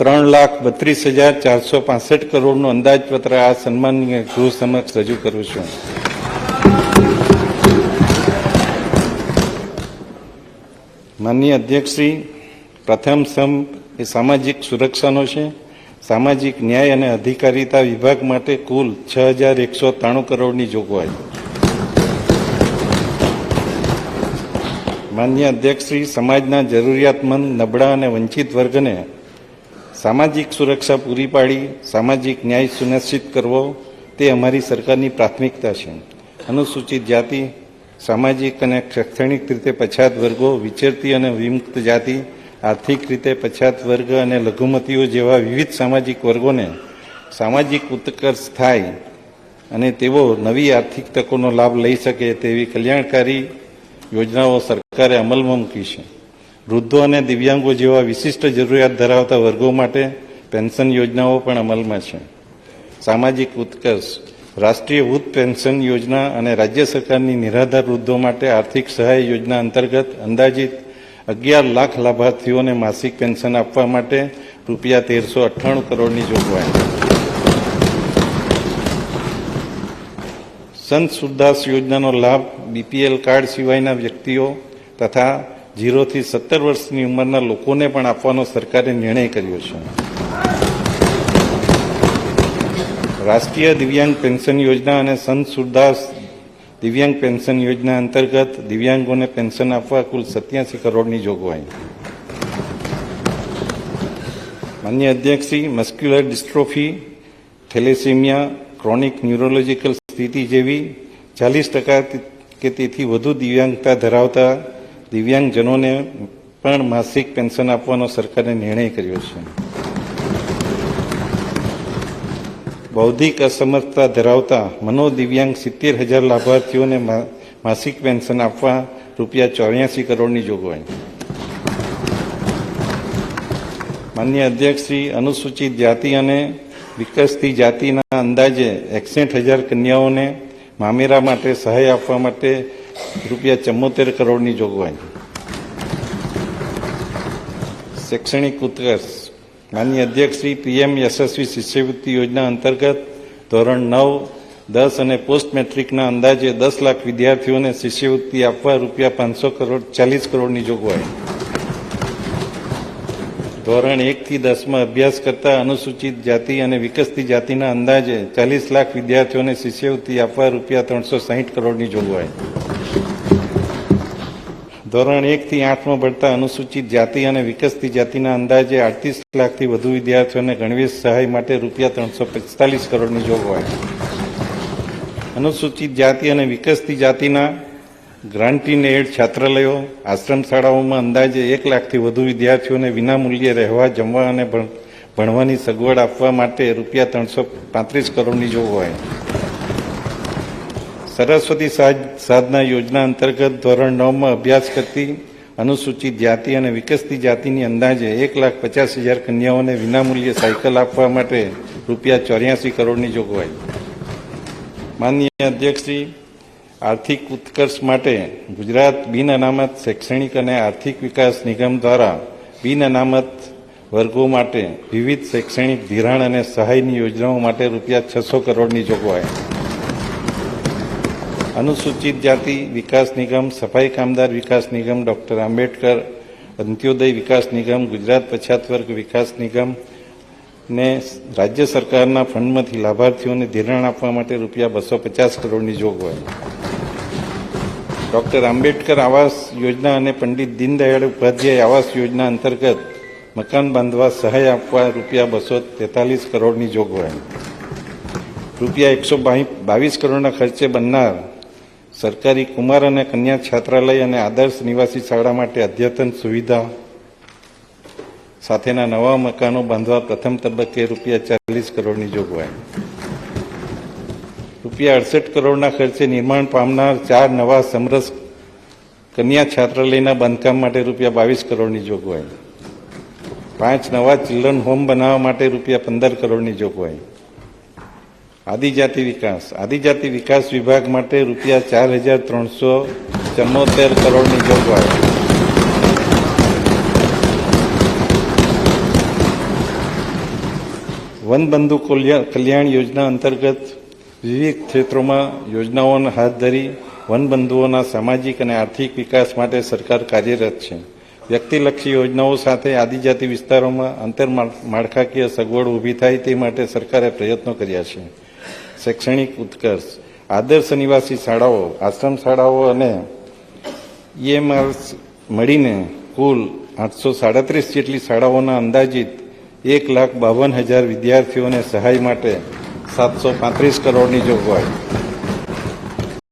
3,32,465 કરોડનું અંદાજપત્ર આ સન્માનીય ગૃહ સમક્ષ રજૂ કરું છું. માનનીય અધ્યક્ષશ્રી, પ્રથમ સ્તંભ એ સામાજિક સુરક્ષાનો છે. સામાજિક ન્યાય અને અધિકારીતા વિભાગ માટે કુલ 6,193 કરોડની જોગવાઈ. માનનીય અધ્યક્ષશ્રી, સમાજના જરૂરિયાતમંદ, નબળા અને વંચિત વર્ગને સામાજિક સુરક્ષા પૂરી પાડી સામાજિક ન્યાય સુનિશ્ચિત કરવો તે અમારી સરકારની પ્રાથમિકતા છે. અનુસૂચિત જાતિ, સામાજિક અને શૈક્ષણિક રીતે પછાત વર્ગો, વિચરતી અને વિમુક્ત જાતિ, આર્થિક રીતે પછાત વર્ગ અને લઘુમતીઓ જેવા વિવિધ સામાજિક વર્ગોને સામાજિક ઉત્કર્ષ થાય અને તેઓ નવી આર્થિક તકોનો લાભ લઈ શકે તેવી કલ્યાણકારી યોજનાઓ સરકારે અમલમાં મૂકી છે. વૃદ્ધો અને દિવ્યાંગો જેવા વિશિષ્ટ જરૂરિયાત ધરાવતા વર્ગો માટે પેન્શન યોજનાઓ પણ અમલમાં છે. સામાજિક ઉત્કર્ષ, રાષ્ટ્રીય વૃદ્ધ પેન્શન યોજના અને રાજ્ય સરકારની નિરાધાર વૃદ્ધો માટે આર્થિક સહાય યોજના અંતર્ગત અંદાજિત 11 લાખ લાભાર્થીઓને માસિક પેન્શન આપવા માટે રૂપિયા 1,398 કરોડની જોગવાઈ. સંત સુરદાસ યોજનાનો લાભ બીપીએલ કાર્ડ સિવાયના વ્યક્તિઓ તથા 0 થી 17 વર્ષની ઉંમરના લોકોને પણ આપવાનો સરકારે નિર્ણય કર્યો છે. રાષ્ટ્રીય દિવ્યાંગ પેન્શન યોજના અને સંત સુરદાસ દિવ્યાંગ પેન્શન યોજના અંતર્ગત દિવ્યાંગોને પેન્શન આપવા કુલ 87 કરોડની જોગવાઈ. માનનીય અધ્યક્ષશ્રી, muscular dystrophy, thalassaemia, chronic neurological સ્થિતિ જેવી 40% કે તેથી વધુ દિવ્યાંગતા ધરાવતા દિવ્યાંગજનોને પણ માસિક પેન્શન આપવાનો સરકારે નિર્ણય કર્યો છે. બૌદ્ધિક અસમર્થતા ધરાવતા મનોદિવ્યાંગ 70,000 લાભાર્થીઓને માસિક પેન્શન આપવા રૂપિયા 84 કરોડની જોગવાઈ. માનનીય અધ્યક્ષશ્રી, અનુસૂચિત જાતિ અને વિકસતી જાતિના અંદાજે 61,000 કન્યાઓને મામેરા માટે સહાય આપવા માટે રૂપિયા 74 કરોડની જોગવાઈ. શૈક્ષણિક ઉત્કર્ષ, માનનીય અધ્યક્ષશ્રી, પીએમ યશસ્વી શિષ્યવૃત્તિ યોજના અંતર્ગત ધોરણ 9, 10 અને પોસ્ટ મેટ્રિકના અંદાજે 10 લાખ વિદ્યાર્થીઓને શિષ્યવૃત્તિ આપવા રૂપિયા 540 કરોડની જોગવાઈ. ધોરણ 1 થી 10માં અભ્યાસ કરતા અનુસૂચિત જાતિ અને વિકસતી જાતિના અંદાજે 40 લાખ વિદ્યાર્થીઓને શિષ્યવૃત્તિ આપવા રૂપિયા 360 કરોડની જોગવાઈ. ધોરણ 1 થી 8માં ભણતા અનુસૂચિત જાતિ અને વિકસતી જાતિના અંદાજે 38 લાખથી વધુ વિદ્યાર્થીઓને ગણવેશ સહાય માટે રૂપિયા 345 કરોડની જોગવાઈ. અનુસૂચિત જાતિ અને વિકસતી જાતિના ગ્રાન્ટીન એડ છાત્રાલયો, આશ્રમ શાળાઓમાં અંદાજે 1 લાખથી વધુ વિદ્યાર્થીઓને વિનામૂલ્યે રહેવા, જમવા અને ભણવાની સગવડ આપવા માટે રૂપિયા 335 કરોડની જોગવાઈ. સરસ્વતી સાધના યોજના અંતર્ગત ધોરણ 9માં અભ્યાસ કરતી અનુસૂચિત જાતિ અને વિકસતી જાતિની અંદાજે 1,50,000 કન્યાઓને વિનામૂલ્યે સાયકલ આપવા માટે રૂપિયા 84 કરોડની જોગવાઈ. માનનીય અધ્યક્ષશ્રી, આર્થિક ઉત્કર્ષ માટે ગુજરાત બિન અનામત શૈક્ષણિક અને આર્થિક વિકાસ નિગમ દ્વારા બિન અનામત વર્ગો માટે વિવિધ શૈક્ષણિક ધિરાણ અને સહાયની યોજનાઓ માટે રૂપિયા 600 કરોડની જોગવાઈ. અનુસૂચિત જાતિ વિકાસ નિગમ, સફાઈ કામદાર વિકાસ નિગમ, ડૉક્ટર આંબેડકર અંત્યોદય વિકાસ નિગમ, ગુજરાત પછાત વર્ગ વિકાસ નિગમ ને રાજ્ય સરકારના ફંડમાંથી લાભાર્થીઓને ધિરાણ આપવા માટે રૂપિયા 250 કરોડની જોગવાઈ. ડૉક્ટર આંબેડકર આવાસ યોજના અને પંડિત દીનદયાળ ઉપાધ્યાય આવાસ યોજના અંતર્ગત મકાન બાંધવા સહાય આપવા રૂપિયા 243 કરોડની જોગવાઈ. રૂપિયા 122 કરોડના ખર્ચે બનનાર સરકારી કુમાર અને કન્યા છાત્રાલય અને આદર્શ નિવાસી શાળા માટે અદ્યતન સુવિધા સાથેના નવા મકાનો બાંધવા પ્રથમ તબક્કે રૂપિયા 40 કરોડની જોગવાઈ. રૂપિયા 68 કરોડના ખર્ચે નિર્માણ પામનાર 4 નવા સમરસ કન્યા છાત્રાલયના બાંધકામ માટે રૂપિયા 22 કરોડની જોગવાઈ. 5 નવા ચિલ્ડ્રન હોમ બનાવવા માટે રૂપિયા 15 કરોડની જોગવાઈ. આદિજાતિ વિકાસ વિભાગ માટે રૂપિયા 4,374 કરોડની જોગવાઈ. વનબંધુ કલ્યાણ યોજના અંતર્ગત વિવિધ ક્ષેત્રોમાં યોજનાઓ હાથ ધરી વનબંધુઓના સામાજિક અને આર્થિક વિકાસ માટે સરકાર કાર્યરત છે. વ્યક્તિલક્ષી યોજનાઓ સાથે આદિજાતિ વિસ્તારોમાં આંતરમાળખાકીય સગવડ ઊભી થાય તે માટે સરકારે પ્રયત્નો કર્યા છે. શૈક્ષણિક ઉત્કર્ષ આદર્શ નિવાસી શાળાઓ, આશ્રમ શાળાઓ અને EMRs મળીને કુલ 837 જેટલી શાળાઓના અંદાજિત 1,52,000 વિદ્યાર્થીઓને સહાય માટે 735 કરોડની જોગવાઈ.